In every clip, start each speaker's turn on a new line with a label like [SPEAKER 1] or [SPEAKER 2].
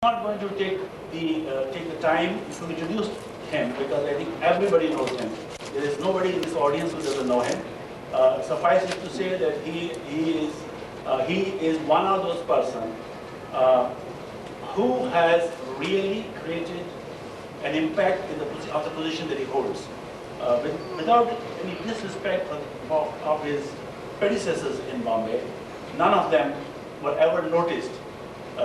[SPEAKER 1] not going to take the time to introduce him because I think everybody knows him. There is nobody in this audience who doesn't know him. Suffice it to say that he is one of those persons who has really created an impact in of the position that he holds. Without any disrespect of his predecessors in Bombay, none of them were ever noticed.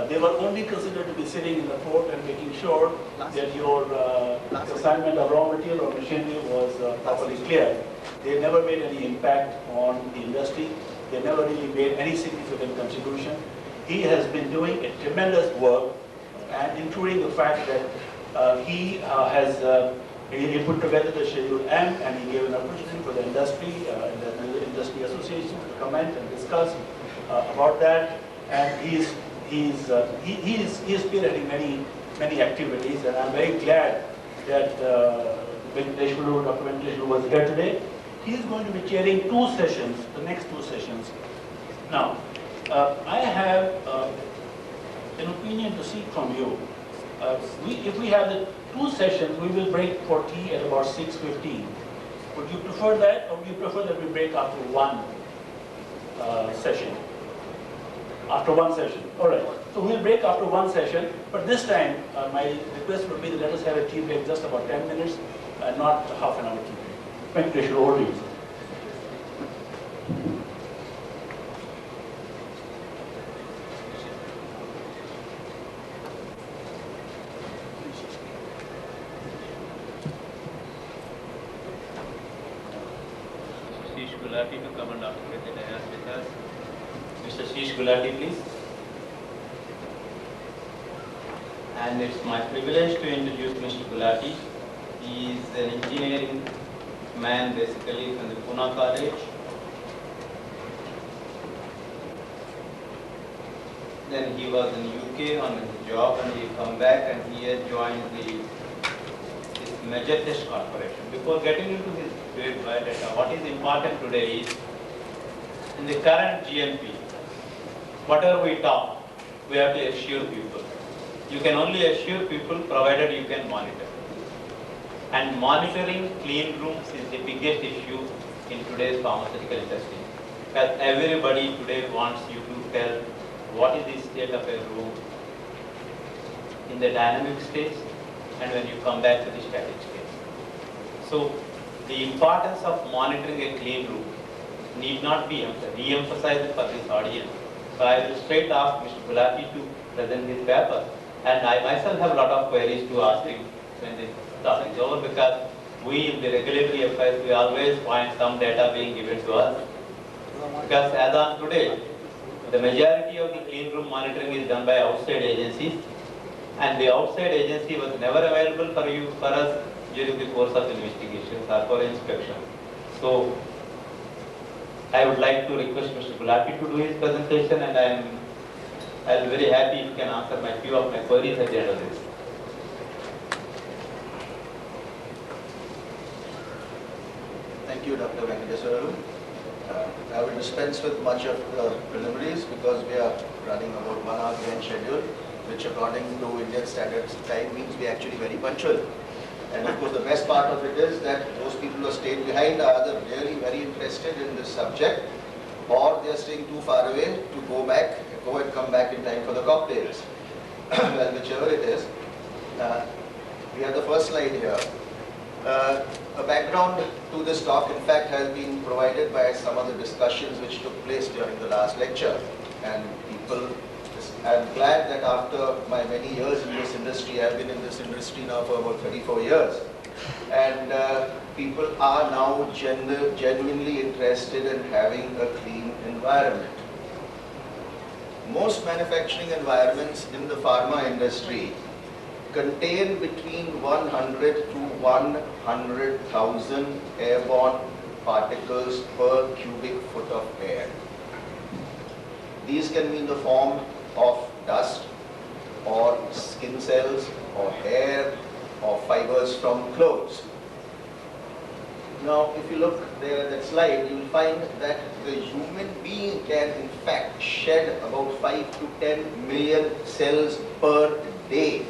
[SPEAKER 1] They were only considered to be sitting in the port and making sure that your assignment of raw material or machinery was properly cleared. They never made any impact on the industry. They never really made any significant contribution. He has been doing a tremendous work, and including the fact that he put together the Schedule M, and he gave an opportunity for the industry, the industry association to comment and discuss about that. And he's spearheading many activities, and I'm very glad that Dr. Venkateshwarlu was here today. He's going to be chairing two sessions, the next two sessions. Now, I have an opinion to seek from you. If we have the two sessions, we will break for tea at about 6:15. Would you prefer that, or would you prefer that we break after one session? After one session. All right. So we'll break after one session, but this time my request would be that let us have a tea break just about 10 minutes and not half an hour tea break. Venkateshwarlu, over to you.
[SPEAKER 2] Sheesh Gulati to come and occupy the dais with us. Mr. Sheesh Gulati, please. And it's my privilege to introduce Mr. Gulati. He is an engineering man basically from the Pune College. Then he was in UK on his job, and he come back and he has joined this major test corporation. Before getting into his great biodata, what is important today is in the current GMP, whatever we talk, we have to assure people. You can only assure people provided you can monitor. And monitoring clean rooms is the biggest issue in today's pharmaceutical industry. Because everybody today wants you to tell what is the state of a room in the dynamic stage and when you come back to the static state. So the importance of monitoring a clean room need not be re-emphasized for this audience. So I will straight ask Mr. Gulati to present his paper, and I myself have a lot of queries to ask him when this topic is over, because we in the regulatory affairs, we always find some data being given to us. Because as on today, the majority of the clean room monitoring is done by outside agencies, and the outside agency was never available for us during the course of investigations or for inspection. So I would like to request Mr. Gulati to do his presentation, and I'll be very happy if you can answer few of my queries at the end of this.
[SPEAKER 3] Thank you, Dr. Venkateshwarlu. I will dispense with much of the preliminaries because we are running about 1 hour behind schedule, which according to Indian Standards Time means we are actually very punctual. And of course the best part of it is that those people who are staying behind are either really very interested in this subject, or they are staying too far away to go and come back in time for the cocktails. Well, whichever it is. We have the first slide here. A background to this talk, in fact, has been provided by some of the discussions which took place during the last lecture. And I'm glad that after my many years in this industry, I've been in this industry now for about 34 years. And people are now genuinely interested in having a clean environment. Most manufacturing environments in the pharma industry contain between 100 to 100,000 airborne particles per cubic foot of air. These can be in the form of dust, or skin cells, or hair, or fibers from clothes. Now, if you look there at that slide, you will find that the human being can in fact shed about 5 to 10 million cells per day.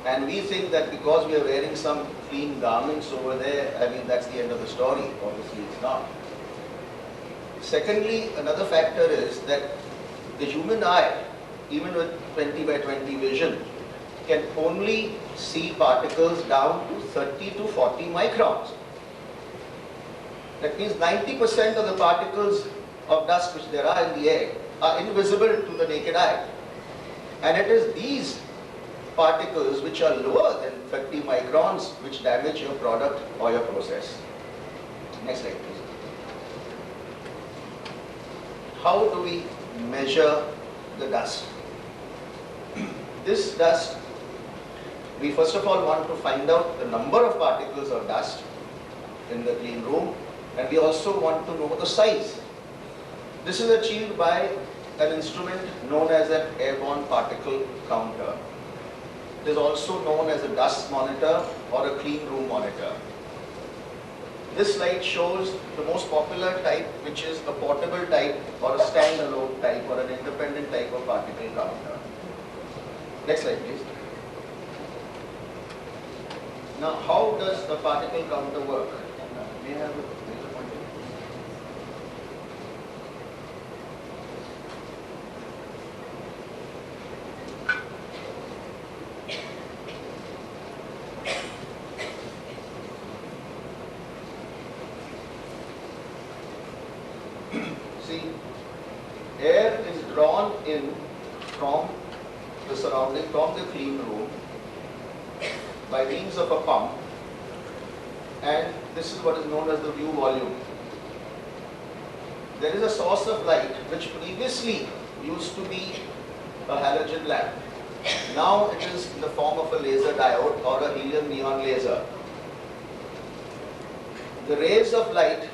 [SPEAKER 3] And we think that because we are wearing some clean garments over there, I mean, that's the end of the story. Obviously, it's not. Secondly, another factor is that the human eye, even with 20 by 20 vision, can only see particles down to 30 to 40 microns. That means 90% of the particles of dust which there are in the air are invisible to the naked eye. And it is these particles which are lower than 30 microns which damage your product or your process. Next slide, please. How do we measure the dust? This dust, we first of all want to find out the number of particles of dust in the clean room, and we also want to know the size. This is achieved by an instrument known as an airborne particle counter. It is also known as a dust monitor or a clean room monitor. This slide shows the most popular type, which is a portable type or a standalone type or an independent type of particle counter. Next slide, please. Now, how does the particle counter work? May I have a laser pointer? See, air is drawn in from the surrounding, from the clean room by means of a pump, and this is what is known as the view volume. There is a source of light which previously used to be a halogen lamp. Now it is in the form of a laser diode or a helium neon laser. The rays of light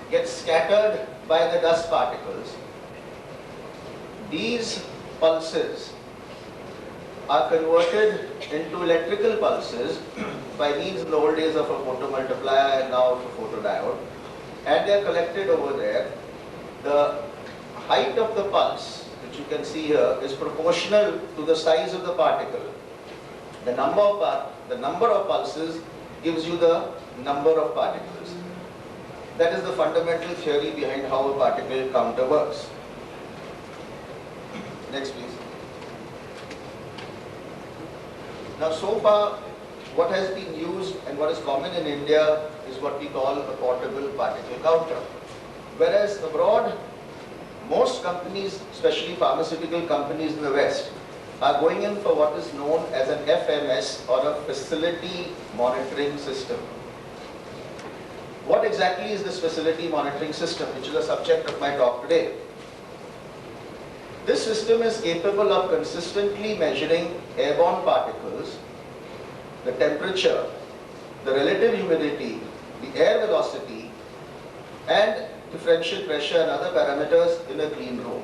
[SPEAKER 3] get scattered by the dust particles. These pulses are converted into electrical pulses by means in the old days of a photomultiplier and now of a photodiode, and they are collected over there. The height of the pulse, which you can see here, is proportional to the size of the particle. The number of pulses gives you the number of particles. That is the fundamental theory behind how a particle counter works. Next, please. Now, so far, what has been used and what is common in India is what we call a portable particle counter. Whereas abroad, most companies, especially pharmaceutical companies in the West, are going in for what is known as an FMS or a facility monitoring system. What exactly is this facility monitoring system, which is the subject of my talk today? This system is capable of consistently measuring airborne particles, the temperature, the relative humidity, the air velocity, and differential pressure and other parameters in a clean room.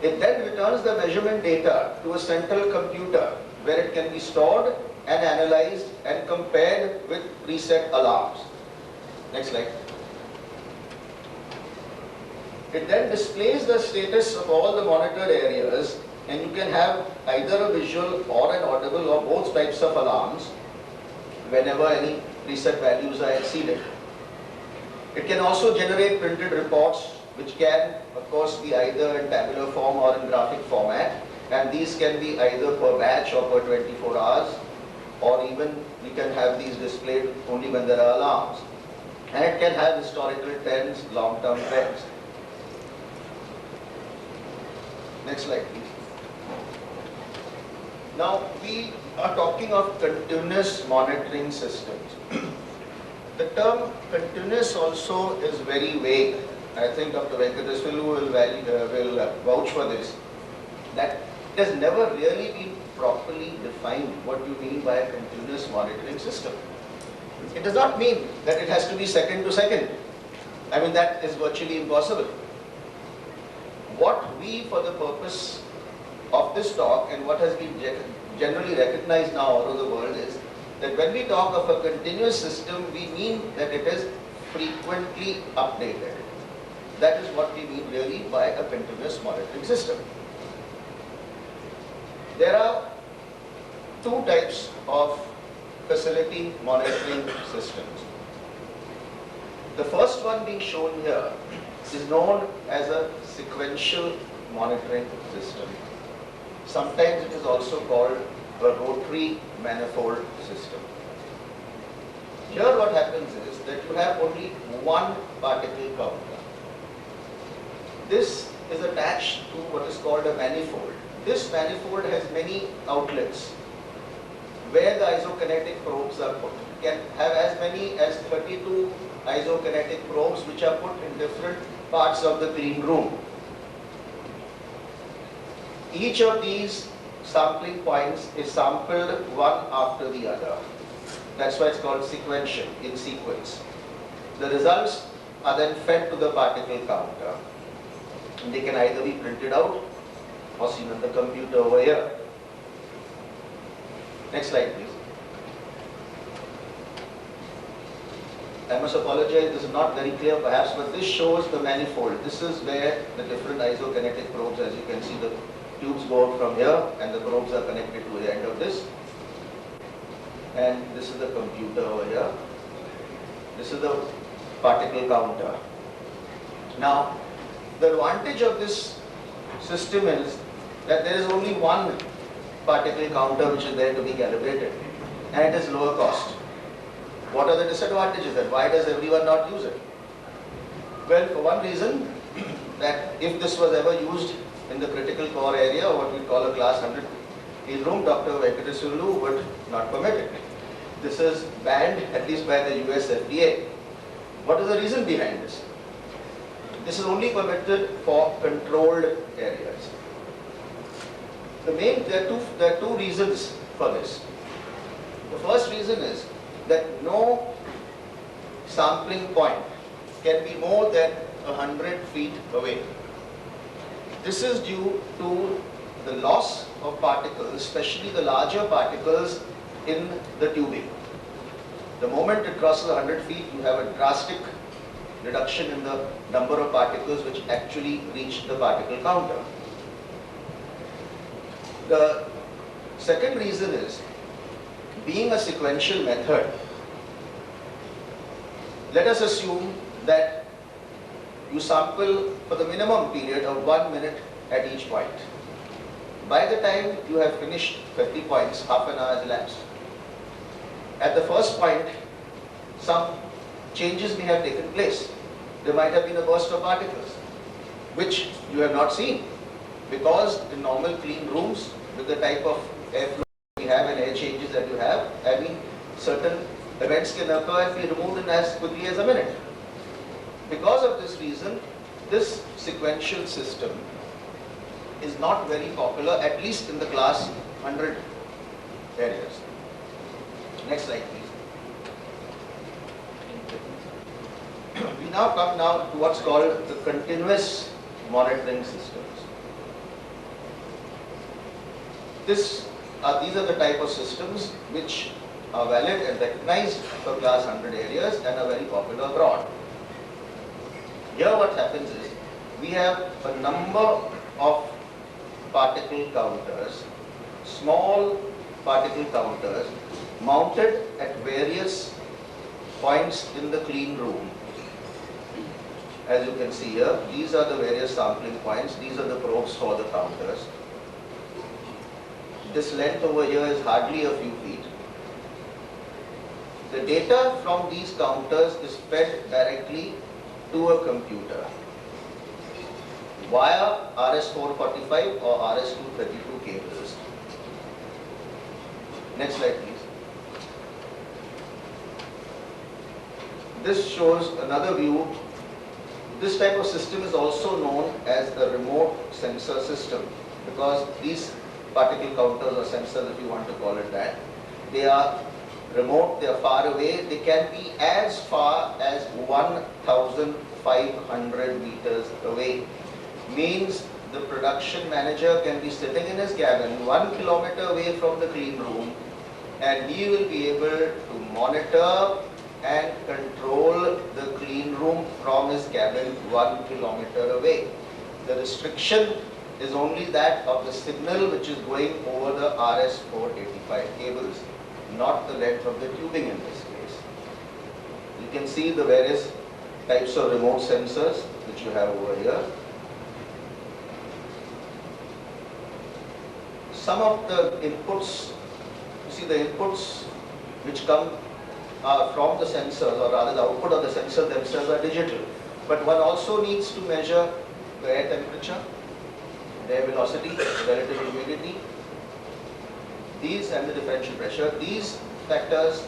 [SPEAKER 3] It then returns the measurement data to a central computer where it can be stored and analyzed and compared with preset alarms. Next slide. It then displays the status of all the monitored areas, and you can have either a visual or an audible or both types of alarms whenever any preset values are exceeded. It can also generate printed reports, which can, of course, be either in tabular form or in graphic format, and these can be either per batch or per 24 hours, or even we can have these displayed only when there are alarms. And it can have historical trends, long-term trends. Next slide, please. Now, we are talking of continuous monitoring systems. The term continuous also is very vague. I think Dr. Venkateswalu will vouch for this. That it has never really been properly defined what you mean by a continuous monitoring system. It does not mean that it has to be second to second. I mean, that is virtually impossible. What we, for the purpose of this talk and what has been generally recognized now all over the world, is that when we talk of a continuous system, we mean that it is frequently updated. That is what we mean really by a continuous monitoring system. There are two types of facility monitoring systems. The first one being shown here is known as a sequential monitoring system. Sometimes it is also called a rotary manifold system. Here what happens is that you have only one particle counter. This is attached to what is called a manifold. This manifold has many outlets where the isokinetic probes are put. You can have as many as 32 isokinetic probes which are put in different parts of the clean room. Each of these sampling points is sampled one after the other. That's why it's called sequential, in sequence. The results are then fed to the particle counter. And they can either be printed out or seen on the computer over here. Next slide, please. I must apologize, this is not very clear perhaps, but this shows the manifold. This is where the different isokinetic probes, as you can see, the tubes go out from here and the probes are connected to the end of this. And this is the computer over here. This is the particle counter. Now, the advantage of this system is that there is only one particle counter which is there to be calibrated, and it is lower cost. What are the disadvantages and why does everyone not use it? Well, for one reason, that if this was ever used in the critical core area, or what we call a class 100 clean room, Dr. Venkateswarlu would not permit it. This is banned at least by the US FDA. What is the reason behind this? This is only permitted for controlled areas. There are two reasons for this. The first reason is that no sampling point can be more than 100 feet away. This is due to the loss of particles, especially the larger particles in the tubing. The moment it crosses 100 feet, you have a drastic reduction in the number of particles which actually reach the particle counter. The second reason is, being a sequential method, let us assume that you sample for the minimum period of 1 minute at each point. By the time you have finished 30 points, half an hour has elapsed. At the first point, some changes may have taken place. There might have been a burst of particles, which you have not seen, because in normal clean rooms, with the type of airflow we have and air changes that you have, I mean, certain events can occur and be removed in as quickly as a minute. Because of this reason, this sequential system is not very popular, at least in the class 100 areas. Next slide, please. We now come to what's called the continuous monitoring systems. These are the type of systems which are valid and recognized for class 100 areas and are very popular abroad. Here what happens is, we have a number of particle counters, small particle counters, mounted at various points in the clean room. As you can see here, these are the various sampling points, these are the probes for the counters. This length over here is hardly a few feet. The data from these counters is fed directly to a computer via RS-445 or RS-232 cables. Next slide, please. This shows another view. This type of system is also known as the remote sensor system, because these particle counters or sensors, if you want to call it that, they are remote, they are far away, they can be as far as 1,500 meters away. Means the production manager can be sitting in his cabin 1 kilometer away from the clean room, and he will be able to monitor and control the clean room from his cabin 1 kilometer away. The restriction is only that of the signal which is going over the RS485 cables, not the length of the tubing in this case. You can see the various types of remote sensors which you have over here. Some of the inputs, you see the inputs which come from the sensors, or rather the output of the sensors themselves are digital. But one also needs to measure the air temperature, the air velocity, the relative humidity, these and the differential pressure. These factors,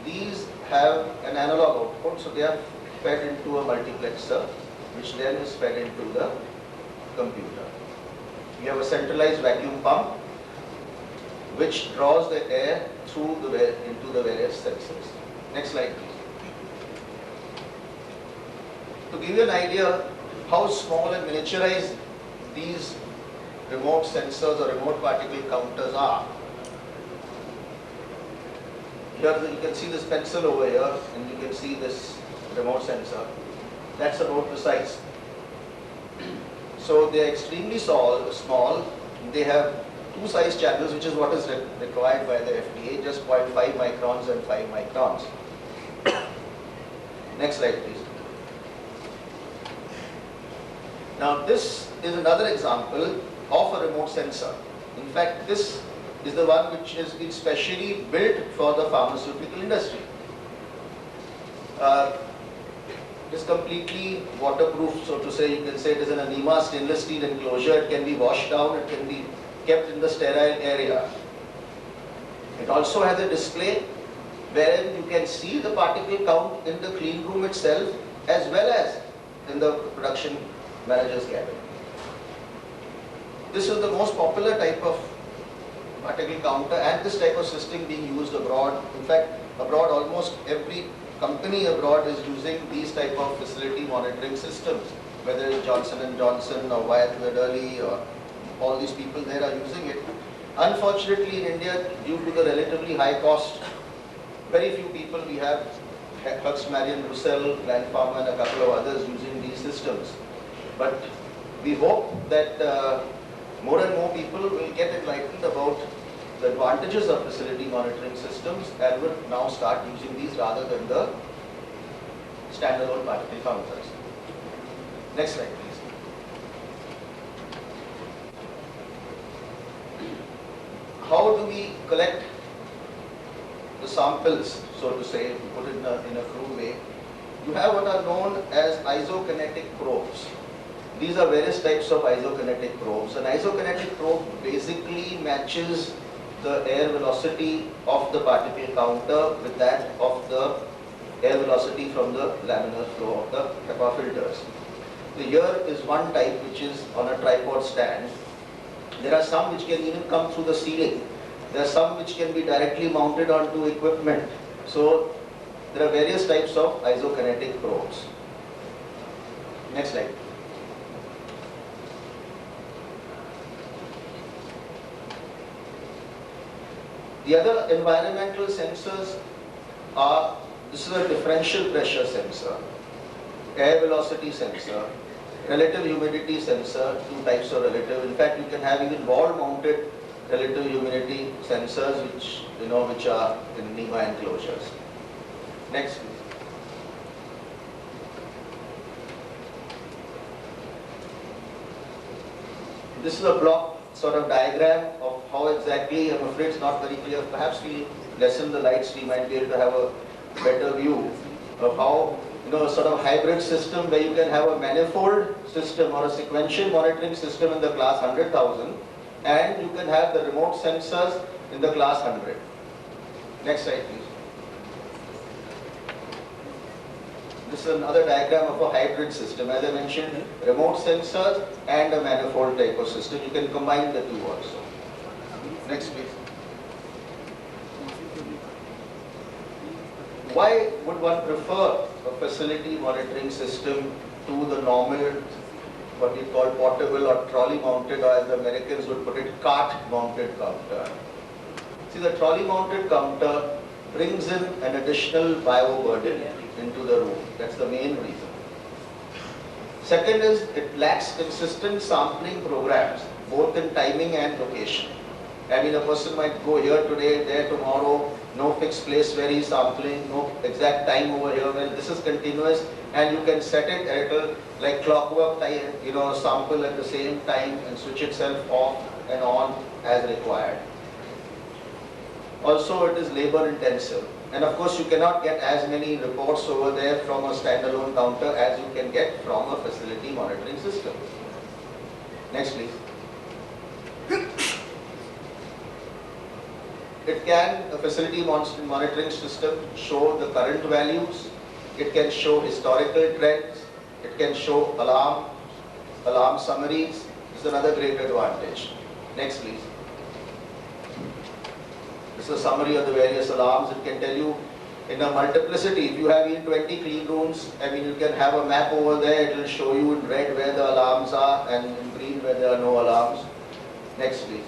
[SPEAKER 3] these have an analog output, so they are fed into a multiplexer, which then is fed into the computer. You have a centralized vacuum pump, which draws the air through into the various sensors. Next slide, please. To give you an idea how small and miniaturized these remote sensors or remote particle counters are, here you can see this pencil over here, and you can see this remote sensor. That's about the size. So they are extremely small. They have two size channels, which is what is required by the FDA, just 0.5 microns and 5 microns. Next slide, please. Now this is another example of a remote sensor. In fact, this is the one which has been specially built for the pharmaceutical industry. It is completely waterproof, so to say. You can say it is an Anima stainless steel enclosure. It can be washed down, it can be kept in the sterile area. It also has a display wherein you can see the particle count in the clean room itself as well as in the production manager's cabin. This is the most popular type of particle counter, and this type of system being used abroad. In fact, abroad almost every company abroad is using these type of facility monitoring systems, whether it's Johnson & Johnson or Wyeth Wedderly or all these people there are using it. Unfortunately, in India, due to the relatively high cost, very few people we have, Hertz Marion Roussel, Gland Pharma and a couple of others using these systems. But we hope that more and more people will get enlightened about the advantages of facility monitoring systems and will now start using these rather than the standalone particle counters. Next slide, please. How do we collect the samples, so to say, to put it in a crude way? You have what are known as isokinetic probes. These are various types of isokinetic probes. An isokinetic probe basically matches the air velocity of the particle counter with that of the air velocity from the laminar flow of the HEPA filters. So here is one type which is on a tripod stand. There are some which can even come through the ceiling. There are some which can be directly mounted onto equipment. So there are various types of isokinetic probes. Next slide. The other environmental sensors are, this is a differential pressure sensor, air velocity sensor, relative humidity sensor, two types of relative. In fact, you can have even wall-mounted relative humidity sensors which are in NEMA enclosures. Next, please. This is a block sort of diagram of how exactly, I'm afraid it's not very clear. Perhaps we lessen the lights, we might be able to have a better view of how, sort of hybrid system where you can have a manifold system or a sequential monitoring system in the class 100,000, and you can have the remote sensors in the class 100. Next slide, please. This is another diagram of a hybrid system. As I mentioned, remote sensors and a manifold type of system. You can combine the two also. Next, please. Why would one prefer a facility monitoring system to the normal, what we call portable or trolley mounted, or as the Americans would put it, cart mounted counter? See, the trolley mounted counter brings in an additional bioburden into the room. That's the main reason. Second is, it lacks consistent sampling programs. both in timing and location. I mean, a person might go here today, there tomorrow, no fixed place where he's sampling, no exact time over here. Well, this is continuous, and you can set it at a like clockwork time, sample at the same time and switch itself off and on as required. Also, it is labor intensive. And of course, you cannot get as many reports over there from a standalone counter as you can get from a facility monitoring system. Next, please. A facility monitoring system show the current values, it can show historical trends, it can show alarm summaries. This is another great advantage. Next, please. This is a summary of the various alarms. It can tell you in a multiplicity. If you have 20 clean rooms, I mean, you can have a map over there. It will show you in red where the alarms are and in green where there are no alarms. Next, please.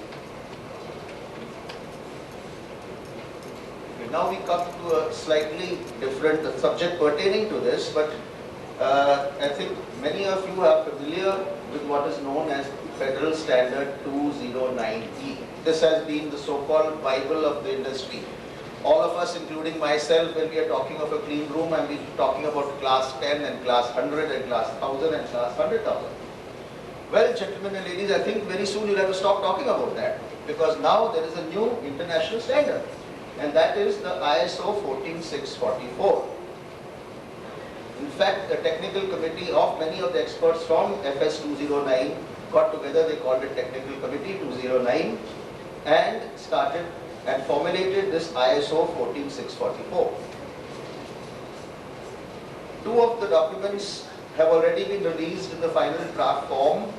[SPEAKER 3] Now we come to a slightly different subject pertaining to this, but I think many of you are familiar with what is known as Federal Standard 209E. This has been the so-called Bible of the industry. All of us, including myself, when we are talking of a clean room, and we're talking about class 10 and class 100 and class 1000 and class 100,000. Well, gentlemen and ladies, I think very soon you'll have to stop talking about that, because now there is a new international standard, and that is the ISO 14644. In fact, the technical committee of many of the experts from FS 209 got together, they called it Technical Committee 209, and started and formulated this ISO 14644. Two of the documents have already been released in the final draft form.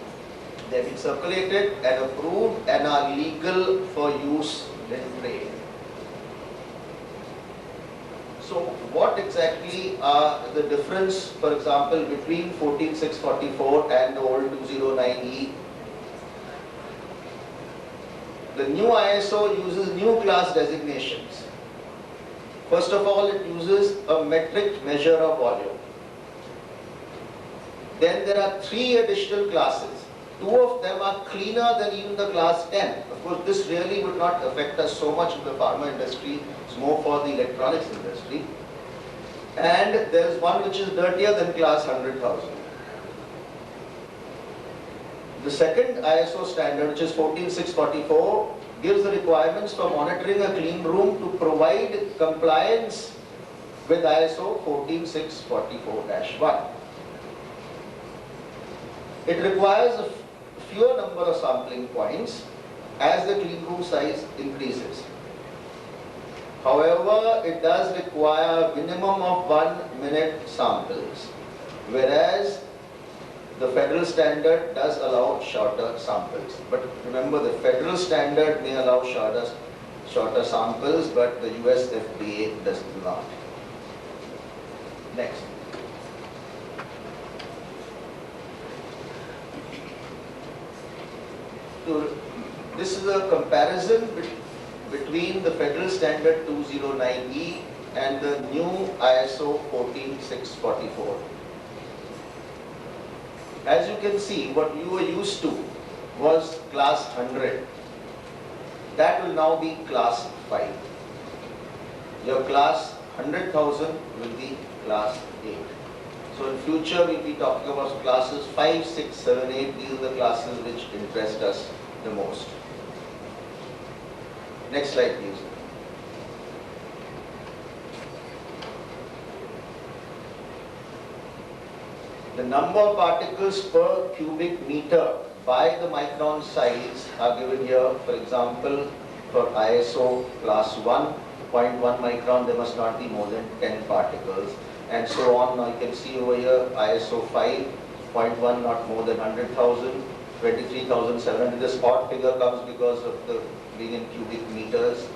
[SPEAKER 3] They have been circulated and approved and are legal for use in trade. So what exactly are the difference, for example, between 14644 and the old 209E? The new ISO uses new class designations. First of all, it uses a metric measure of volume. Then there are 3 additional classes. 2 of them are cleaner than even the class 10. Of course, this really would not affect us so much in the pharma industry. It's more for the electronics industry. And there is one which is dirtier than class 100,000. The second ISO standard, which is 14644, gives the requirements for monitoring a clean room to provide compliance with ISO 14644-1. It requires a fewer number of sampling points as the clean room size increases. However, it does require a minimum of 1 minute samples, whereas the federal standard does allow shorter samples. But remember, the federal standard may allow shorter samples, but the US FDA does not. Next. This is a comparison between the federal standard 209E and the new ISO 14644. As you can see, what you were used to was class 100. That will now be class 5. Your class 100,000 will be class 8. So in future we'll be talking about classes 5, 6, 7, 8. These are the classes which interest us the most. Next slide, please. The number of particles per cubic meter by the micron size are given here. For example, for ISO class 1, 0.1 micron, there must not be more than 10 particles, and so on. Now you can see over here, ISO 5, 0.1 not more than 100,000, 23,700. This odd figure comes because of the being in cubic meters.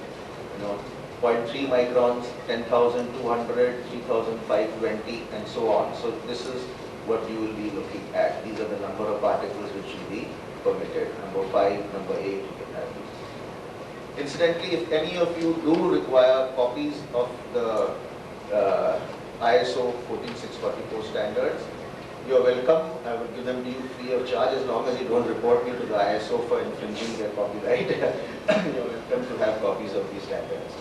[SPEAKER 3] 0.3 microns, 10,200, 3,520, and so on. So this is what you will be looking at. These are the number of particles which will be permitted. Number 5, number 8, you can have these. Incidentally, if any of you do require copies of the ISO 14644 standards, you're welcome. I will give them to you free of charge as long as you don't report me to the ISO for infringing their copyright. You're welcome to have copies of these standards.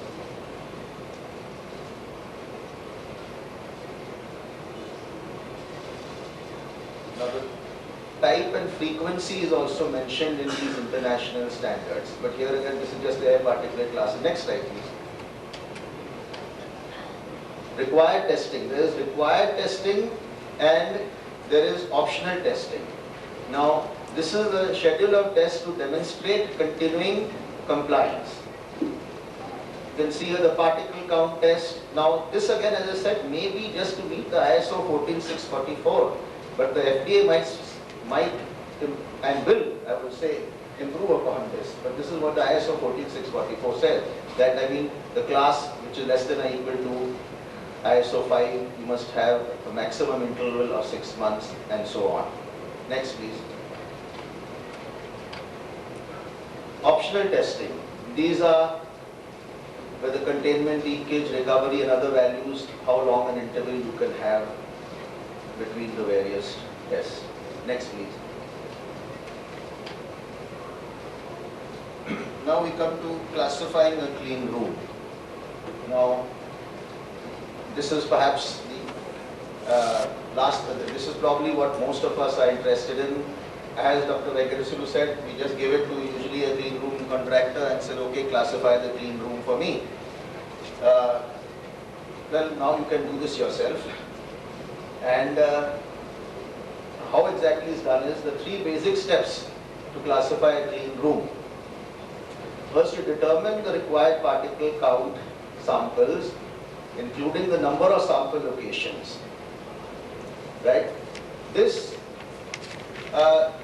[SPEAKER 3] Now the type and frequency is also mentioned in these international standards. But here again, this is just their particular class. Next slide, please. Required testing. There is required testing and there is optional testing. Now, this is a schedule of tests to demonstrate continuing compliance. You can see here the particle count test. Now, this again, as I said, may be just to meet the ISO 14644, but the FDA might and will, I would say, improve upon this. But this is what the ISO 14644 says, that I mean, the class which is less than or equal to ISO 5, you must have a maximum interval of 6 months and so on. Next, please. Optional testing. These are whether containment, leakage, recovery and other values, how long an interval you can have between the various tests. Next, please. Now we come to classifying a clean room. Now, this is perhaps the this is probably what most of us are interested in. As Dr. Venkateswaru said, we just give it to usually a clean room contractor and said, okay, classify the clean room for me. Well, now you can do this yourself. And how exactly is done is the 3 basic steps to classify a clean room. First, you determine the required particle count samples, including the number of sample locations, right? This,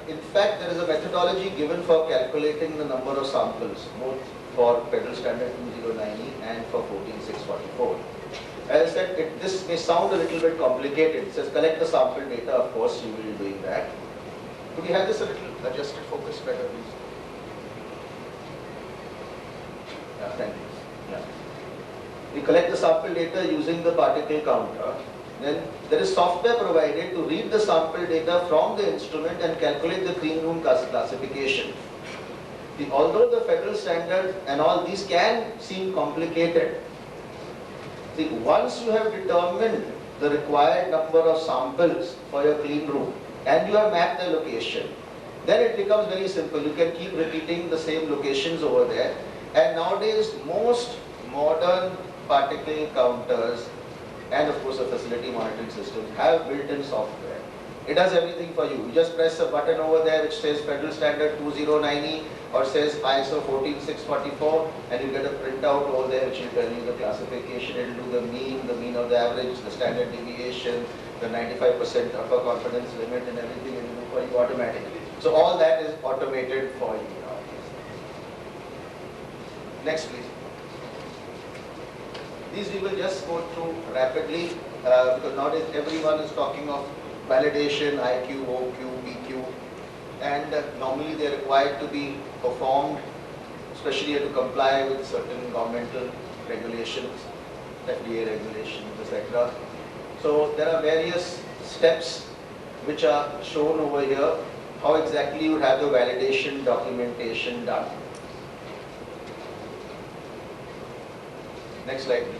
[SPEAKER 3] in fact, there is a methodology given for calculating the number of samples, both for Federal Standard 2090 and for 14644. As I said, this may sound a little bit complicated. It says collect the sample data, of course you will be doing that. Could we have this a little adjusted focus better, please? Yeah, thank you. Yeah. We collect the sample data using the particle counter. Then there is software provided to read the sample data from the instrument and calculate the clean room classification. Although the federal standard and all these can seem complicated, see, once you have determined the required number of samples for your clean room and you have mapped the location, then it becomes very simple. You can keep repeating the same locations over there. And nowadays, most modern particle counters and of course the facility monitoring systems have built-in software. It does everything for you. You just press a button over there which says Federal Standard 2090 or says ISO 14644 and you get a printout over there which will tell you the classification. It will do the mean of the average, the standard deviation, the 95% upper confidence limit and everything it will do for you automatically. So all that is automated for you nowadays. Next, please. These we will just go through rapidly because nowadays everyone is talking of validation, IQ, OQ, PQ, and normally they are required to be performed, especially to comply with certain governmental regulations, FDA regulations, etc. So there are various steps which are shown over here, how exactly you have the validation documentation done. Next slide, please.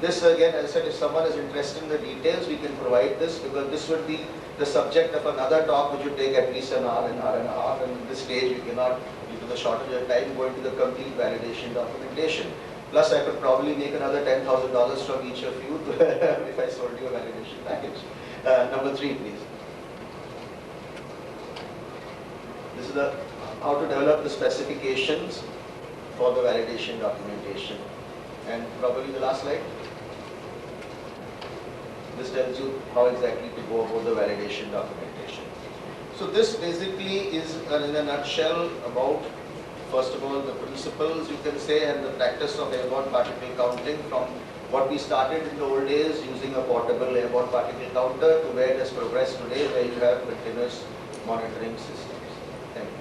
[SPEAKER 3] This again, as I said, if someone is interested in the details, we can provide this because this would be the subject of another talk which would take at least an hour and a half, and at this stage we cannot, due to the shortage of time, go into the complete validation documentation. Plus I could probably make another $10,000 from each of you if I sold you a validation package. Number 3, please. This is how to develop the specifications for the validation documentation. And probably the last slide. This tells you how exactly to go about the validation documentation. So this basically is in a nutshell about, first of all, the principles you can say and the practice of airborne particle counting from what we started in the old days using a portable airborne particle counter to where it has progressed today where you have continuous monitoring systems. Thank you.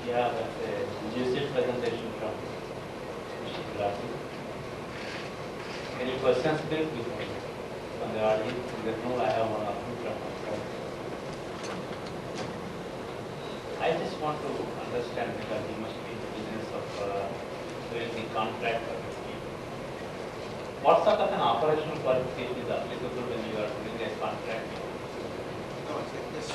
[SPEAKER 4] Yeah, that's
[SPEAKER 2] the audience. There's no, I have one or two from myself. I just want to understand, because you must be in the business of doing the contract for the people. What sort of an operational qualification is applicable when you are doing a contract?
[SPEAKER 3] No, it's like this.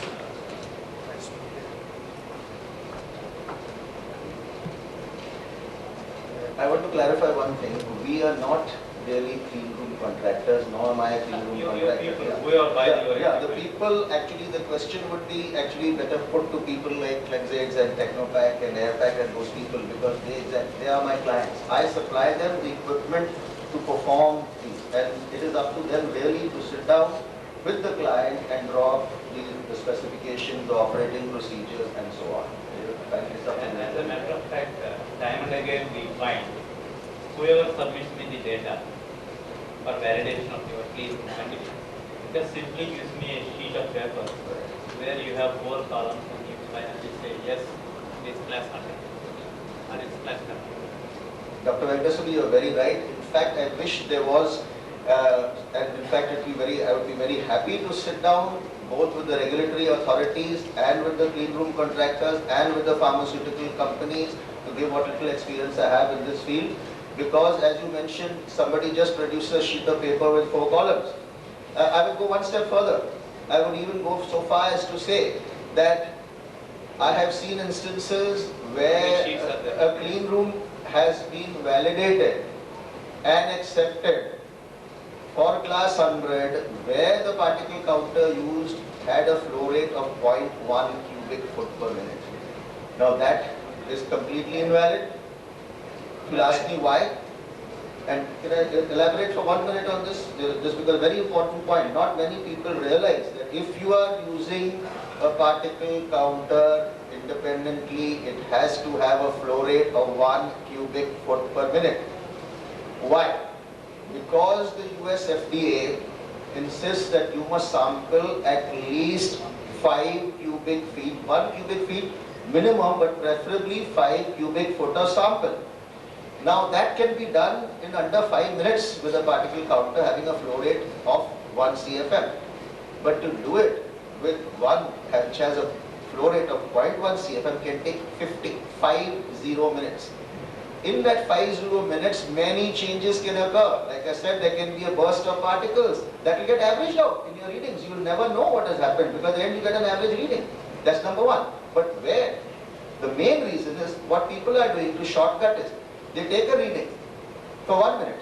[SPEAKER 3] I want to clarify one thing. We are not really clean room contractors, nor am I a clean room
[SPEAKER 2] Your
[SPEAKER 3] contractor.
[SPEAKER 2] people,
[SPEAKER 3] Yeah.
[SPEAKER 2] who are buying your
[SPEAKER 3] Yeah, the
[SPEAKER 2] equipment.
[SPEAKER 3] people, actually the question would be actually better put to people like Flexaids and Technopack and Airpack and those people, because they are my clients. I supply them the equipment to perform these, and it is up to them really to sit down with the client and draw the specifications, the operating procedures and so on. It's up to
[SPEAKER 2] And as a
[SPEAKER 3] them.
[SPEAKER 2] matter of fact, time and again we find whoever submits me the data for validation of your clean room condition, just simply gives me a sheet of paper where you have 4 columns and you finally say, yes, it's class 100 and it's class 100.
[SPEAKER 3] Dr. Venkateswara, you are very right. In fact, I wish there was, and in fact, I would be very happy to sit down both with the regulatory authorities and with the clean room contractors and with the pharmaceutical companies to give what little experience I have in this field. Because as you mentioned, somebody just produced a sheet of paper with 4 columns. I would go one step further. I would even go so far as to say that I have seen instances where
[SPEAKER 2] Which sheets are there?
[SPEAKER 3] a clean room has been validated and accepted for class 100 where the particle counter used had a flow rate of 0.1 cubic foot per minute. Now that is completely invalid. You'll ask me why? And can I elaborate for 1 minute on this? This is a very important point. Not many people realize that if you are using a particle counter independently, it has to have a flow rate of 1 cubic foot per minute. Why? Because the US FDA insists that you must sample at least 5 cubic feet, 1 cubic feet minimum, but preferably 5 cubic foot of sample. Now that can be done in under 5 minutes with a particle counter having a flow rate of 1 CFM. But to do it with one which has a flow rate of 0.1 CFM can take 50 minutes. In that 50 minutes, many changes can occur. Like I said, there can be a burst of particles that will get averaged out in your readings. You will never know what has happened because then you get an average reading. That's number one. But where? The main reason is what people are doing to shortcut is they take a reading for 1 minute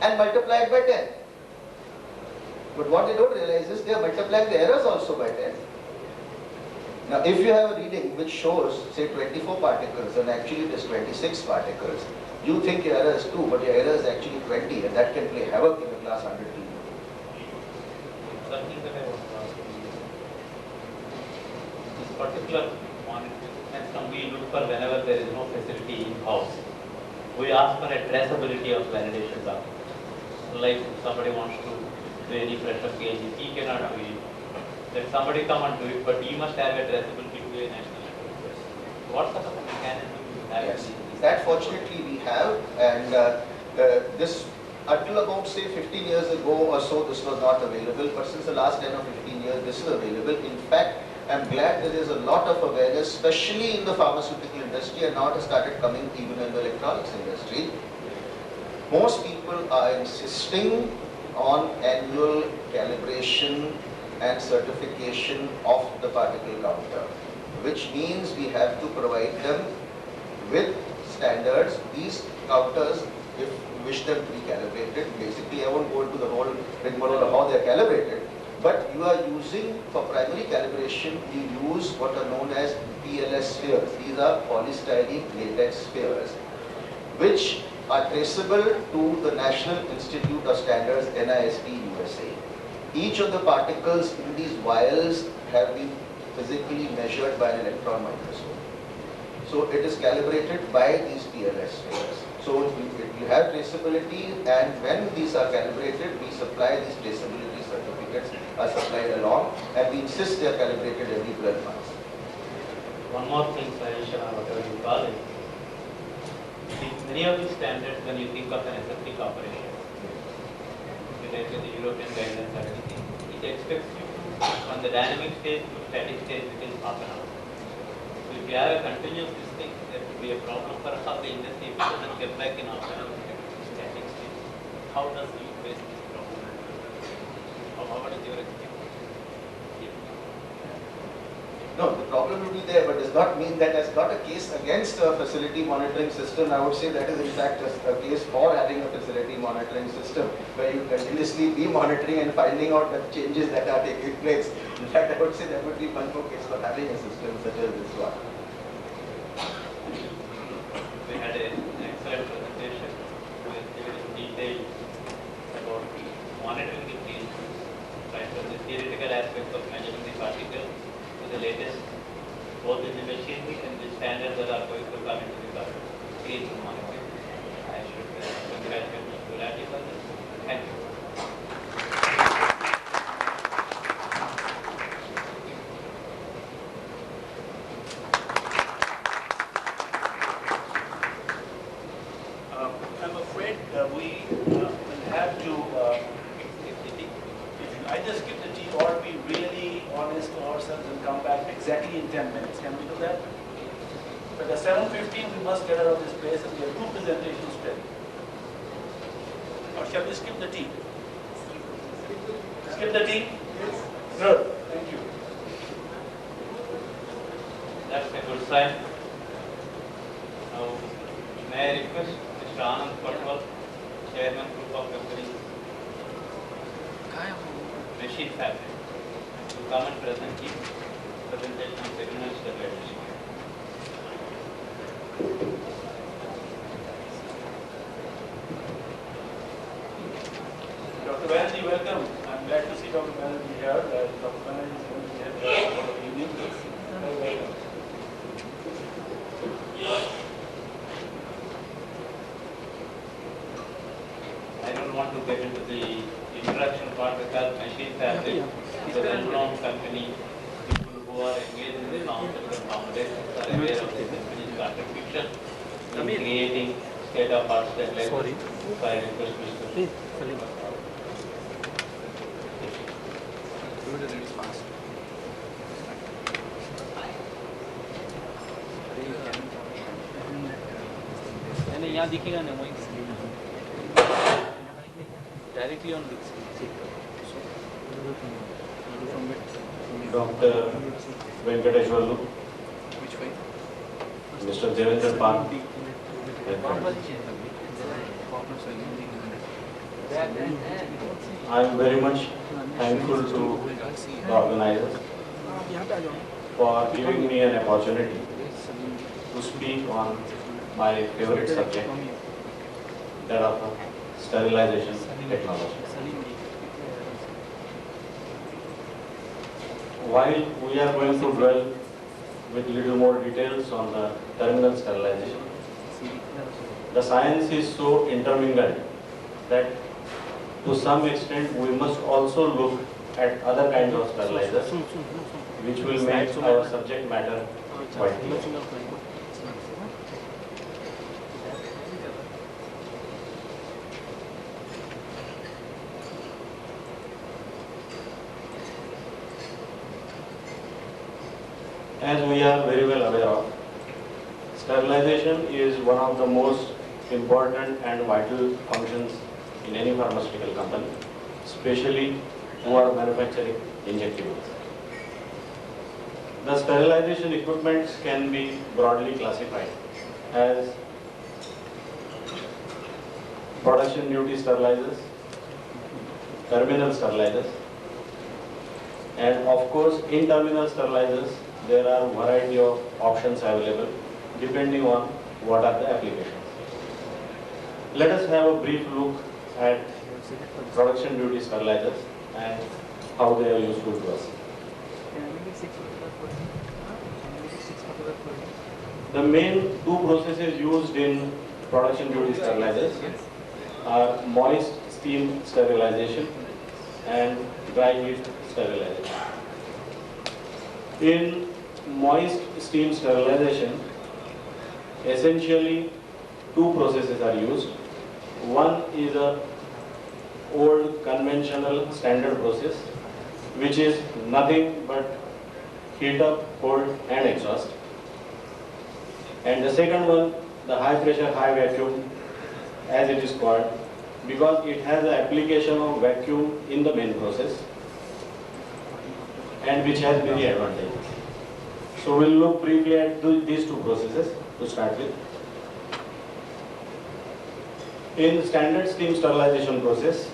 [SPEAKER 3] and multiply it by 10. But what they don't realize is they are multiplying the errors also by 10. Now if you have a reading which shows say 24 particles and actually it is 26 particles, you think your error is 2 but your error is actually 20 and that can play havoc in a class 100 team.
[SPEAKER 2] Something that I want to ask you is, this particular monitoring, and we look for whenever there is no facility in-house. We ask for a traceability of validation data. Like if somebody wants to do any pressure gauge, he cannot do it. Let somebody come and do it, but he must have a traceability to a national network. What sort of a mechanism do you have?
[SPEAKER 3] Yes, that fortunately we have, and this until about say 15 years ago or so this was not available, but since the last 10 or 15 years this is available. In fact, I'm glad there is a lot of awareness, especially in the pharmaceutical industry, and now it has started coming even in the electronics industry. Most people are insisting on annual calibration and certification of the particle counter, which means we have to provide them with standards. These counters, if you wish them to be calibrated, basically I won't go into the whole rigmarole of how they are calibrated, but you are using, for primary calibration, you use what are known as PLS spheres. These are polystyrene latex spheres, which are traceable to the National Institute of Standards, NIST, USA. Each of the particles in these vials have been physically measured by an electron microscope. So it is calibrated by these PLS spheres. So you have traceability, and when these are calibrated, we supply these traceability certificates are supplied along, and we insist they are calibrated every 12 months.
[SPEAKER 2] One more thing, Sahisha, whatever you call it. Many of these standards, when you think of an aseptic operation, relate to the European guidelines or anything. It expects you to, from the dynamic stage to static stage within half an hour. So if you have a continuous this thing, there could be a problem for how the industry if it doesn't get back in half an hour to static stage. How does you face this problem? How is your experience?
[SPEAKER 3] No, the problem will be there, but does not mean that as not a case against a facility monitoring system. I would say that is in fact a case for having a facility monitoring system where you continuously be monitoring and finding out the changes that are taking place. In fact, I would say that would be one more case for having a system such as this one.
[SPEAKER 2] We had an excellent presentation with in detail about monitoring the field, right, from the theoretical aspects of measuring the particles to the latest, both in the machinery and the standards that are going to come into the field monitoring. I should congratulate Mr. Gulati for this. Thank you.
[SPEAKER 1] I'm afraid we will have to, I just skip the tea or be really honest to ourselves and come back exactly in 10 minutes. Can we do that? But at 7:15 we must get out of this place and we have 2 presentations today. Or shall we skip the tea? Skip the tea? Good. Thank you.
[SPEAKER 2] That's a good sign. Now, may I request Mr. Anand Patwal, Chairman Group of Companies, Machine Fabric, to come and present the presentation on terminal sterilization.
[SPEAKER 1] Dr. Banerjee, welcome. I'm glad to see Dr. Banerjee here. Dr. Banerjee is going to be here for the evening. Very welcome.
[SPEAKER 2] I don't want to get into the introduction part because Machine Fabric is a well-known company. People who are engaged in the pharmaceutical formulations are aware of the company's contribution in creating state-of-art sterilizers.
[SPEAKER 4] Sorry.
[SPEAKER 2] So I request Mr.
[SPEAKER 4] Please, Salim. नहीं यहाँ दिखेगा ना वहीं directly on दिख
[SPEAKER 5] Dr. Venkateshwarlu, Mr. Devendra Pan, I am very much thankful to the organizers for giving me an opportunity to speak on my favorite subject, that of sterilization technology. While we are going to dwell with little more details on the terminal sterilization, the science is so intermingled that to some extent we must also look at other kinds of sterilizers which will make our subject matter quite clear. As we are very well aware of, sterilization is one of the most important and vital functions in any pharmaceutical company, especially who are manufacturing injectables. The sterilization equipments can be broadly classified as production duty sterilizers, terminal sterilizers, and of course in terminal sterilizers there are a variety of options available depending on what are the applications. Let us have a brief look at production duty sterilizers and how they are useful to us. The main 2 processes used in production duty sterilizers are moist steam sterilization and dry heat sterilization. In moist steam sterilization, essentially 2 processes are used. One is a old conventional standard process, which is nothing but heat up, cold and exhaust. And the second one, the high pressure, high vacuum, as it is called, because it has the application of vacuum in the main process and which has many advantages. So we'll look briefly at these two processes to start with. In standard steam sterilization process,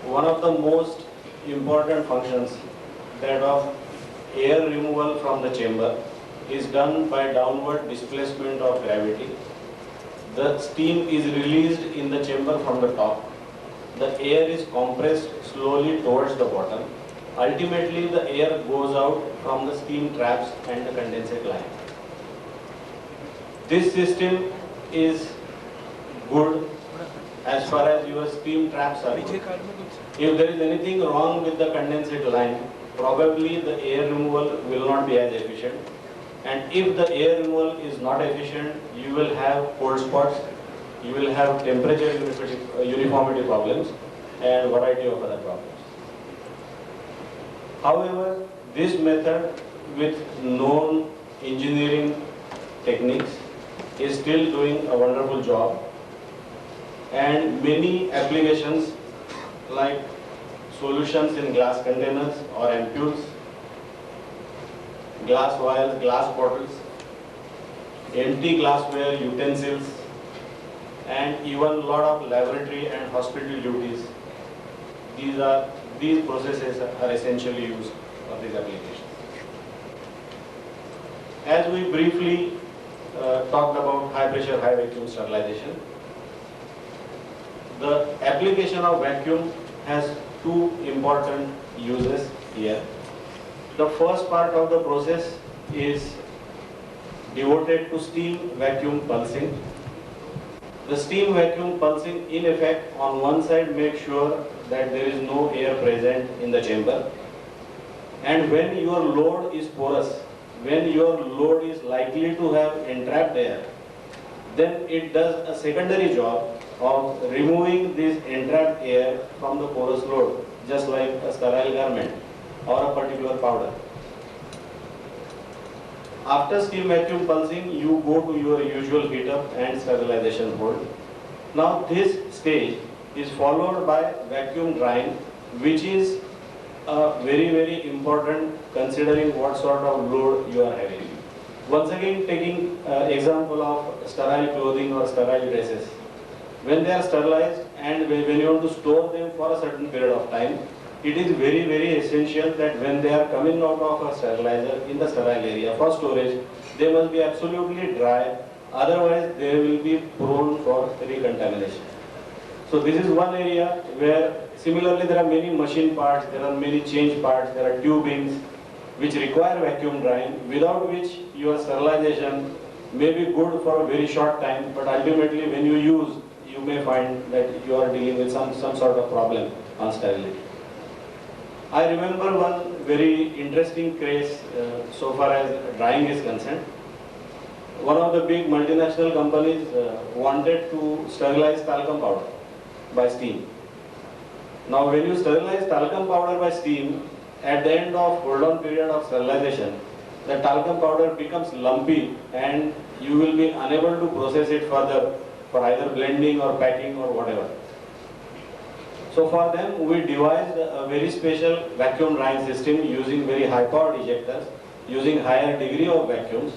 [SPEAKER 5] one of the most important functions, that of air removal from the chamber, is done by downward displacement of gravity. The steam is released in the chamber from the top. The air is compressed slowly towards the bottom. Ultimately, the air goes out from the steam traps and the condensate line. This system is good as far as your steam traps are concerned. If there is anything wrong with the condensate line, probably the air removal will not be as efficient. And if the air removal is not efficient, you will have cold spots, you will have temperature uniformity problems and variety of other problems. However, this method with known engineering techniques is still doing a wonderful job, and many applications like solutions in glass containers or ampoules, glass vials, glass bottles, empty glassware utensils, and even a lot of laboratory and hospital duties. These processes are essentially used for these applications. As we briefly talked about high pressure, high vacuum sterilization, the application of vacuum has two important uses here. The first part of the process is devoted to steam vacuum pulsing. The steam vacuum pulsing, in effect, on one side makes sure that there is no air present in the chamber. And when your load is porous, when your load is likely to have entrapped air, then it does a secondary job of removing this entrapped air from the porous load, just like a sterile garment or a particular powder. After steam vacuum pulsing, you go to your usual heat up and sterilization hold. Now this stage is followed by vacuum drying, which is very important considering what sort of load you are having. Once again, taking example of sterile clothing or sterile dresses. When they are sterilized and when you want to store them for a certain period of time, it is very essential that when they are coming out of a sterilizer in the sterile area for storage, they must be absolutely dry, otherwise they will be prone for recontamination. So this is one area where similarly there are many machine parts, there are many change parts, there are tubings which require vacuum drying, without which your sterilization may be good for a very short time, but ultimately when you use, you may find that you are dealing with some sort of problem on sterility. I remember one very interesting case so far as drying is concerned. One of the big multinational companies wanted to sterilize talcum powder by steam. Now when you sterilize talcum powder by steam, at the end of hold-on period of sterilization, the talcum powder becomes lumpy and you will be unable to process it further for either blending or packing or whatever. So for them, we devised a very special vacuum drying system using very high powered ejectors, using higher degree of vacuums,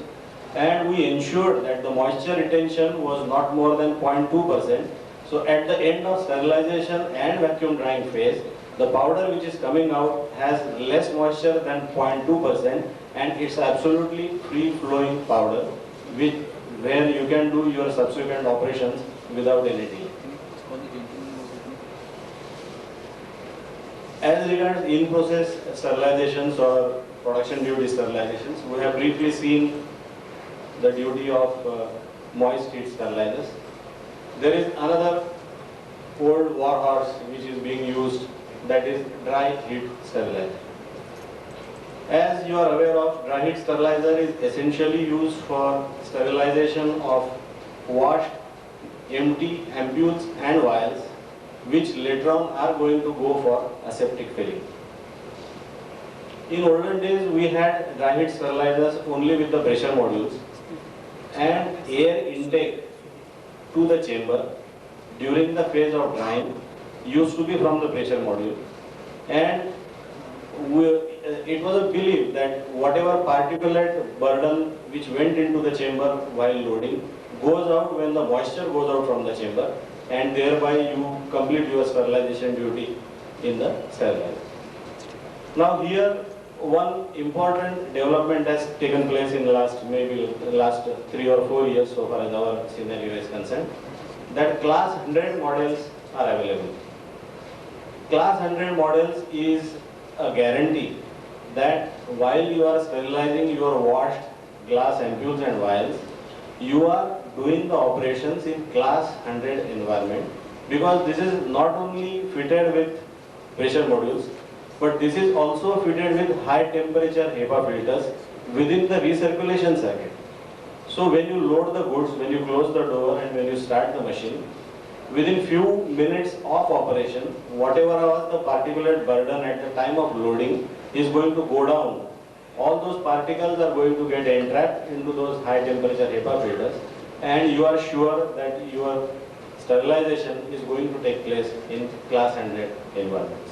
[SPEAKER 5] and we ensured that the moisture retention was not more than 0.2%. So at the end of sterilization and vacuum drying phase, the powder which is coming out has less moisture than 0.2%, and it's absolutely free flowing powder where you can do your subsequent operations without any delay. As regards in-process sterilizations or production duty sterilizations, we have briefly seen the duty of moist heat sterilizers. There is another old warhorse which is being used, that is dry heat sterilizer. As you are aware of, dry heat sterilizer is essentially used for sterilization of washed empty ampoules and vials which later on are going to go for aseptic filling. In olden days, we had dry heat sterilizers only with the pressure modules, and air intake to the chamber during the phase of drying used to be from the pressure module, and it was a belief that whatever particulate burden which went into the chamber while loading goes out when the moisture goes out from the chamber, and thereby you complete your sterilization duty in the sterilizer. Now here one important development has taken place in the last 3 or 4 years so far as our scenario is concerned, that class 100 models are available. Class 100 models is a guarantee that while you are sterilizing your washed glass ampoules and vials, you are doing the operations in class 100 environment, because this is not only fitted with pressure modules, but this is also fitted with high temperature HEPA filters within the recirculation circuit. So when you load the goods, when you close the door and when you start the machine, within few minutes of operation, whatever was the particulate burden at the time of loading is going to go down. All those particles are going to get entrapped into those high temperature HEPA filters, and you are sure that your sterilization is going to take place in class 100 environments.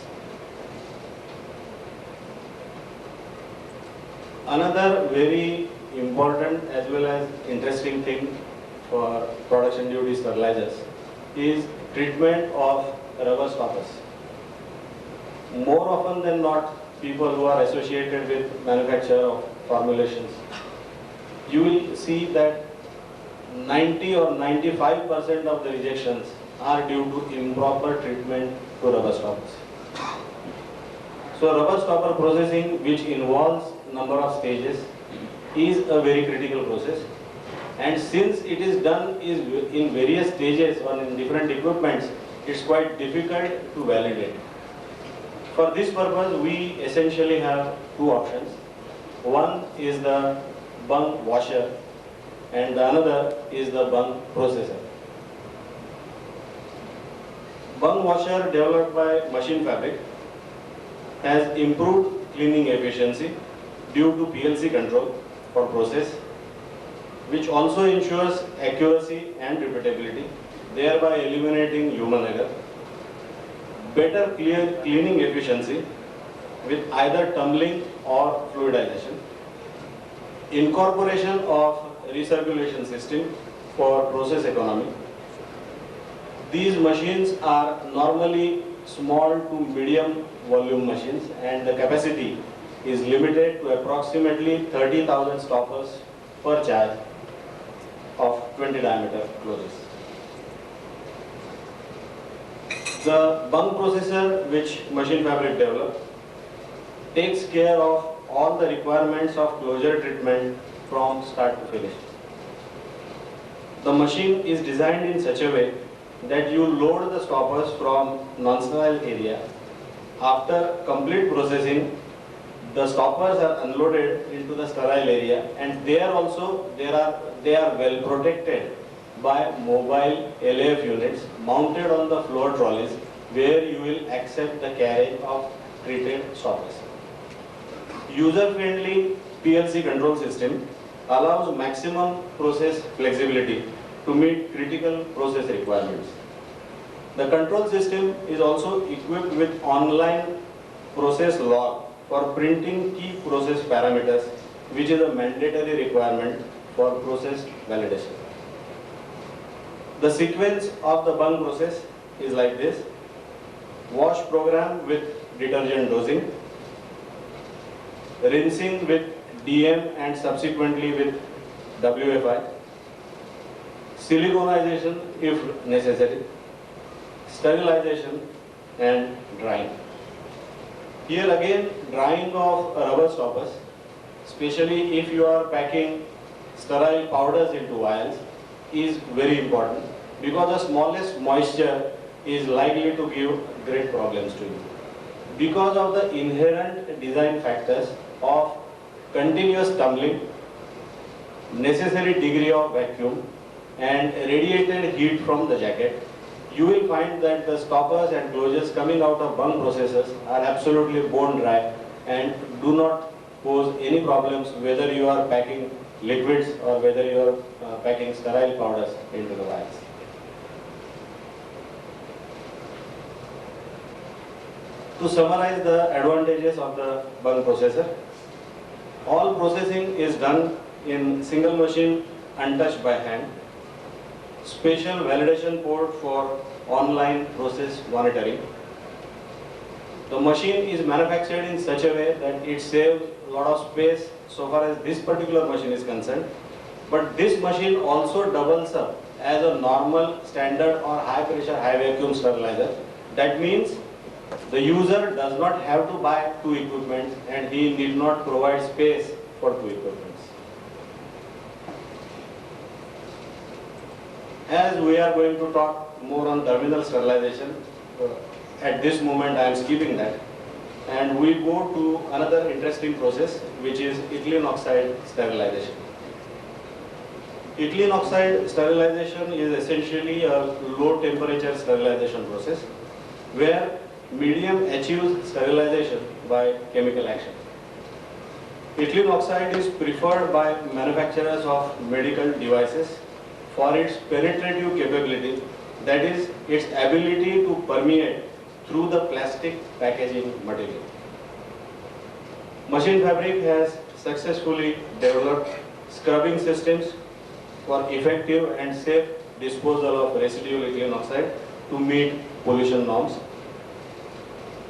[SPEAKER 5] Another very important as well as interesting thing for production duty sterilizers is treatment of rubber stoppers. More often than not, people who are associated with manufacture of formulations, you will see that 90 or 95% of the rejections are due to improper treatment to rubber stoppers. So rubber stopper processing, which involves number of stages, is a very critical process, and since it is done in various stages or in different equipments, it's quite difficult to validate. For this purpose, we essentially have two options. One is the bung washer and the another is the bung processor. Bung washer, developed by Machine Fabric, has improved cleaning efficiency due to PLC control for process, which also ensures accuracy and repeatability, thereby eliminating human error. Better cleaning efficiency with either tumbling or fluidization. Incorporation of recirculation system for process economy. These machines are normally small to medium volume machines, and the capacity is limited to approximately 30,000 stoppers per charge of 20 diameter closes. The bung processor, which Machine Fabric developed, takes care of all the requirements of closure treatment from start to finish. The machine is designed in such a way that you load the stoppers from non-sterile area. After complete processing, the stoppers are unloaded into the sterile area, and there also they are well protected by mobile LAF units mounted on the floor trolleys, where you will accept the carriage of treated stoppers. User-friendly PLC control system allows maximum process flexibility to meet critical process requirements. The control system is also equipped with online process log for printing key process parameters, which is a mandatory requirement for process validation. The sequence of the bung process is like this: wash program with detergent dosing, rinsing with DM and subsequently with WFI, siliconization if necessary, sterilization and drying. Here again, drying of rubber stoppers, especially if you are packing sterile powders into vials, is very important, because the smallest moisture is likely to give great problems to you. Because of the inherent design factors of continuous tumbling, necessary degree of vacuum and radiated heat from the jacket, you will find that the stoppers and closures coming out of bung processes are absolutely bone dry and do not pose any problems whether you are packing liquids or whether you are packing sterile powders into the vials. To summarize the advantages of the bung processor, all processing is done in single machine untouched by hand. Special validation port for online process monitoring. The machine is manufactured in such a way that it saves a lot of space so far as this particular machine is concerned. But this machine also doubles up as a normal standard or high pressure, high vacuum sterilizer. That means the user does not have to buy two equipments and he need not provide space for two equipments. As we are going to talk more on terminal sterilization, at this moment I am skipping that, and we go to another interesting process, which is ethylene oxide sterilization. Ethylene oxide sterilization is essentially a low temperature sterilization process where medium achieves sterilization by chemical action. Ethylene oxide is preferred by manufacturers of medical devices for its penetrative capability, that is, its ability to permeate through the plastic packaging material. Machine Fabric has successfully developed scrubbing systems for effective and safe disposal of residual ethylene oxide to meet pollution norms.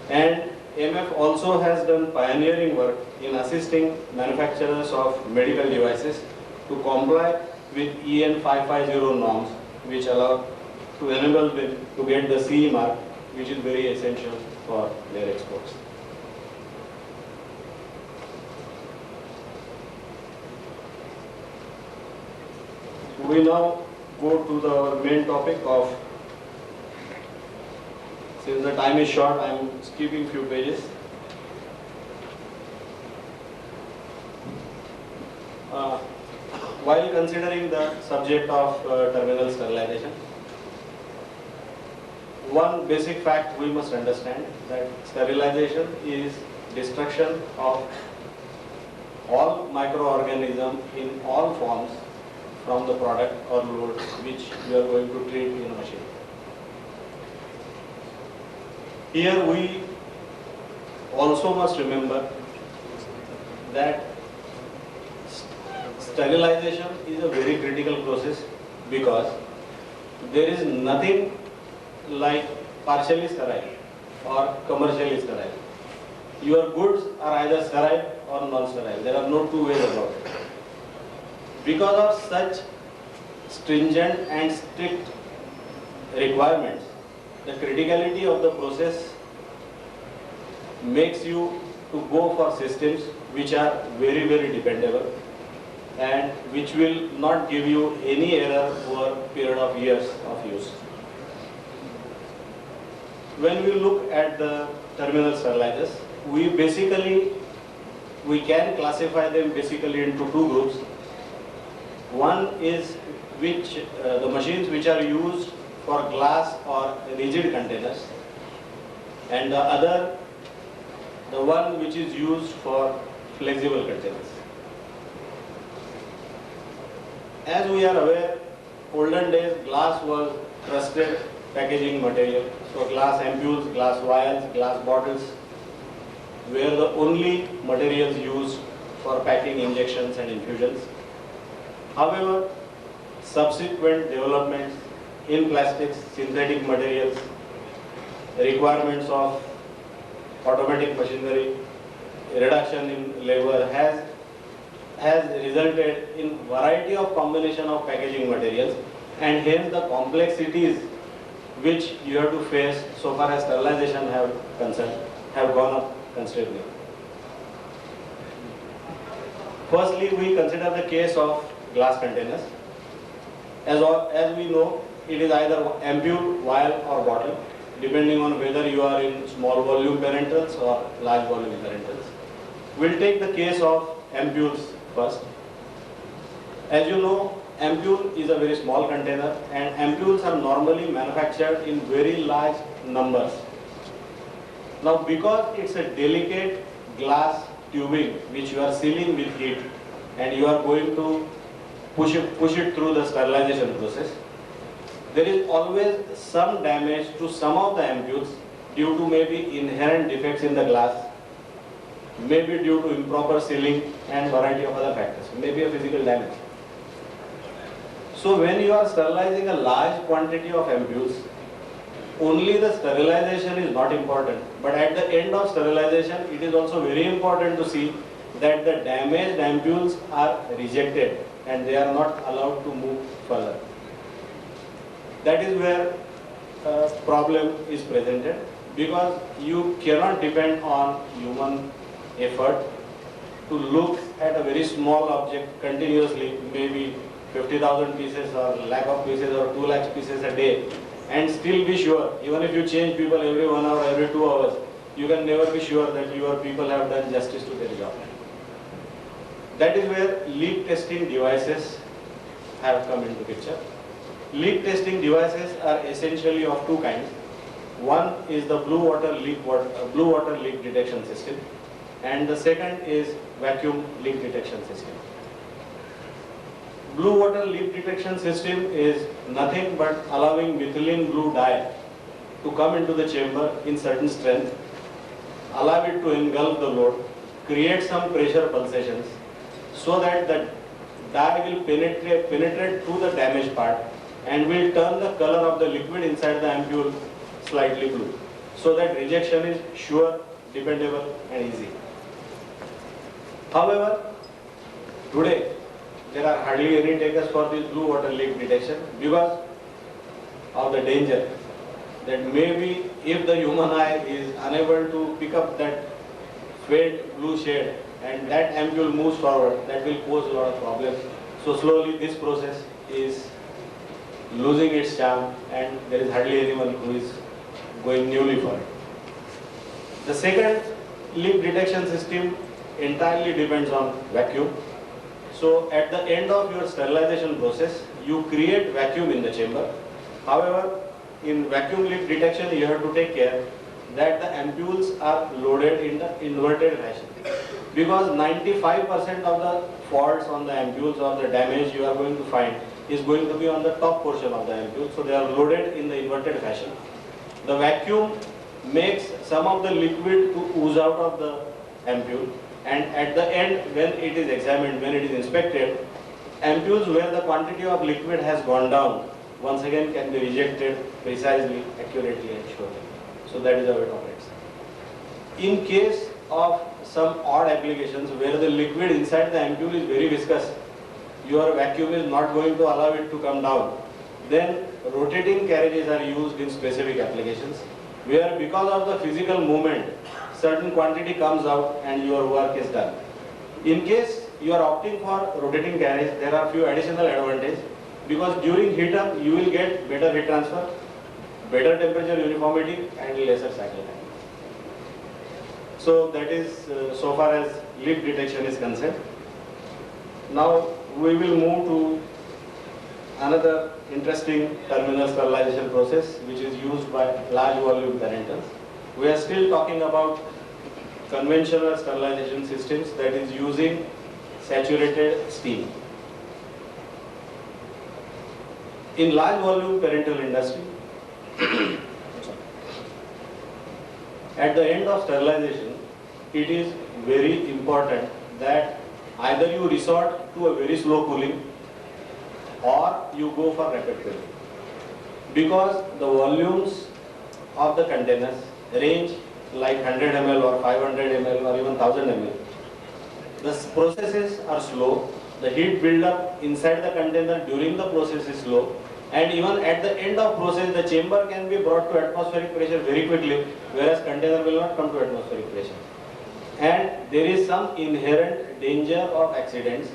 [SPEAKER 5] And MF also has done pioneering work in assisting manufacturers of medical devices to comply with EN 550 norms, which allow to enable them to get the CE mark, which is very essential for their exports. We now go to the main topic of, since the time is short, I am skipping few pages. While considering the subject of terminal sterilization, one basic fact we must understand that sterilization is destruction of all microorganisms in all forms from the product or load which we are going to treat in a machine. Here we also must remember that sterilization is a very critical process because there is nothing like partially sterile or commercially sterile. Your goods are either sterile or non-sterile. There are no two ways about it. Because of such stringent and strict requirements, the criticality of the process makes you to go for systems which are very, very dependable and which will not give you any error over a period of years of use. When we look at the terminal sterilizers, we can classify them basically into two groups. One is the machines which are used for glass or rigid containers, and the other, the one which is used for flexible containers. As we are aware, olden days glass was trusted packaging material. So glass ampoules, glass vials, glass bottles were the only materials used for packing injections and infusions. However, subsequent developments in plastics, synthetic materials, requirements of automatic machinery, reduction in labor has resulted in variety of combination of packaging materials, and hence the complexities which you have to face so far as sterilization have gone up considerably. Firstly, we consider the case of glass containers. As we know, it is either ampule, vial or bottle, depending on whether you are in small volume parenterals or large volume parenterals. We'll take the case of ampules first. As you know, ampule is a very small container, and ampules are normally manufactured in very large numbers. Now, because it's a delicate glass tubing which you are sealing with heat, and you are going to push it through the sterilization process, there is always some damage to some of the ampules due to maybe inherent defects in the glass, maybe due to improper sealing and variety of other factors, maybe a physical damage. So when you are sterilizing a large quantity of ampules, only the sterilization is not important, but at the end of sterilization, it is also very important to see that the damaged ampules are rejected and they are not allowed to move further. That is where a problem is presented, because you cannot depend on human effort to look at a very small object continuously, maybe 50,000 pieces or lakh of pieces or 2 lakhs pieces a day, and still be sure, even if you change people every 1 hour, every 2 hours, you can never be sure that your people have done justice to their job. That is where leak testing devices have come into picture. Leak testing devices are essentially of two kinds. One is the blue water leak detection system, and the second is vacuum leak detection system. Blue water leak detection system is nothing but allowing methylene blue dye to come into the chamber in certain strength, allow it to engulf the load, create some pressure pulsations, so that the dye will penetrate through the damaged part and will turn the color of the liquid inside the ampule slightly blue, so that rejection is sure, dependable and easy. However, today there are hardly any takers for this blue water leak detection because of the danger that maybe if the human eye is unable to pick up that faint blue shade and that ampule moves forward, that will pose a lot of problems. So slowly this process is losing its charm and there is hardly anyone who is going newly for it. The second leak detection system entirely depends on vacuum. So at the end of your sterilization process, you create vacuum in the chamber. However, in vacuum leak detection, you have to take care that the ampules are loaded in the inverted fashion, because 95% of the faults on the ampules or the damage you are going to find is going to be on the top portion of the ampule, so they are loaded in the inverted fashion. The vacuum makes some of the liquid to ooze out of the ampule, and at the end, when it is examined, when it is inspected, ampules where the quantity of liquid has gone down once again can be rejected precisely, accurately and surely. So that is how it operates. In case of some odd applications where the liquid inside the ampule is very viscous, your vacuum is not going to allow it to come down, then rotating carriages are used in specific applications where because of the physical movement, certain quantity comes out and your work is done. In case you are opting for rotating carriage, there are few additional advantages, because during heat up you will get better heat transfer, better temperature uniformity and lesser cycle time. So that is so far as leak detection is concerned. Now we will move to another interesting terminal sterilization process which is used by large volume parentals. We are still talking about conventional sterilization systems, that is using saturated steam. In large volume parental industry, at the end of sterilization, it is very important that either you resort to a very slow cooling or you go for rapid cooling, because the volumes of the containers range like 100 ml or 500 ml or even 1000 ml. The processes are slow, the heat build-up inside the container during the process is slow, and even at the end of process the chamber can be brought to atmospheric pressure very quickly, whereas container will not come to atmospheric pressure. And there is some inherent danger of accidents,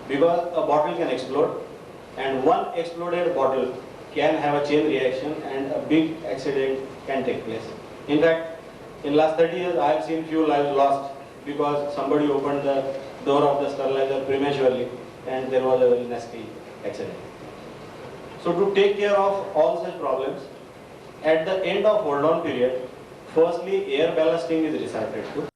[SPEAKER 5] because a bottle can explode and one exploded bottle can have a chain reaction and a big accident can take place. In fact, in last 30 years I have seen few lives lost because somebody opened the door of the sterilizer prematurely and there was a very nasty accident. So to take care of all such problems, at the end of hold on period, firstly air ballasting is resorted to.